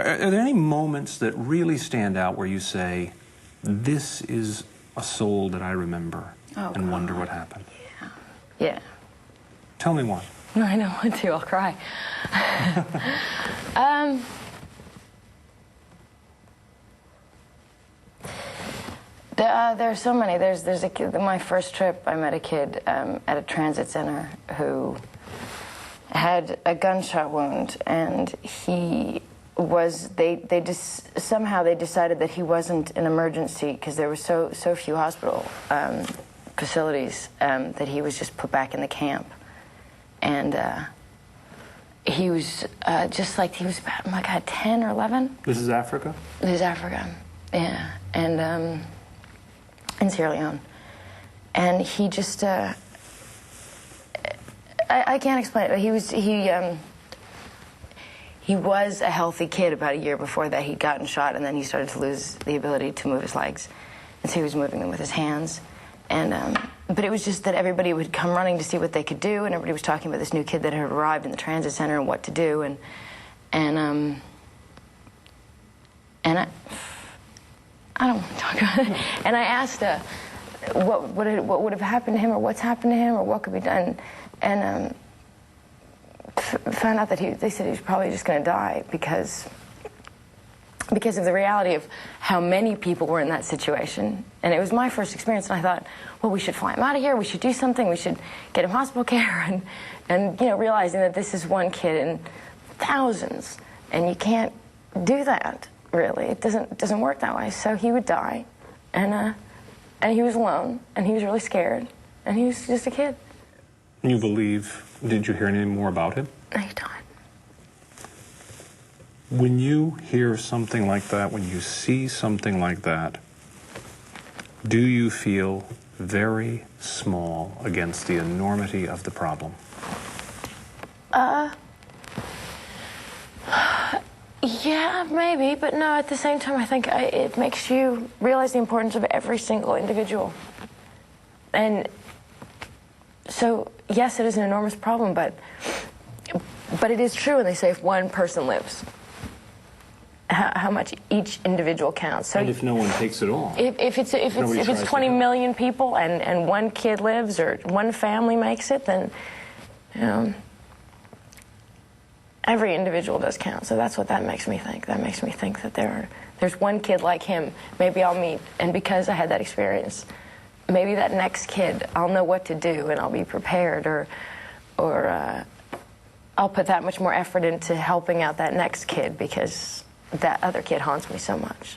Are there any moments that really stand out where you say, this is a soul that I remember and wonder what happened? Yeah. Tell me one. No, I know one too. I'll cry. There are so many. There's a kid. My first trip, I met a kid at a transit center who had a gunshot wound, and he was. They just somehow they decided that he wasn't an emergency because there were so few hospital facilities that he was just put back in the camp, and he was just like he was about, oh my God, 10 or 11. This is Africa? This is Africa, yeah, and in Sierra Leone, and he just I can't explain it. He was a healthy kid about a year before that. He'd gotten shot, and then he started to lose the ability to move his legs, and so he was moving them with his hands. And but it was just that everybody would come running to see what they could do, and everybody was talking about this new kid that had arrived in the transit center and what to do, and I don't want to talk about it. And I asked what would have happened to him, or what's happened to him, or what could be done, and found out that they said he was probably just going to die because of the reality of how many people were in that situation. And it was my first experience, and I thought, well, we should fly him out of here, we should do something, we should get him hospital care, and you know, realizing that this is one kid in thousands, and you can't do that, really. It doesn't work that way. So he would die, and he was alone, and he was really scared, and he was just a kid. You believe, did you hear anything more about him? No, he died. When you hear something like that, when you see something like that, do you feel very small against the enormity of the problem? Yeah, maybe, but no, at the same time, I think it makes you realize the importance of every single individual. And so, yes, it is an enormous problem, but it is true when they say if one person lives, how much each individual counts. So and if no one takes it all? If it's 20 million people and one kid lives or one family makes it, then you know, every individual does count. So that's what that makes me think. That makes me think that there's one kid like him maybe I'll meet, and because I had that experience, maybe that next kid I'll know what to do and I'll be prepared, or I'll put that much more effort into helping out that next kid because that other kid haunts me so much.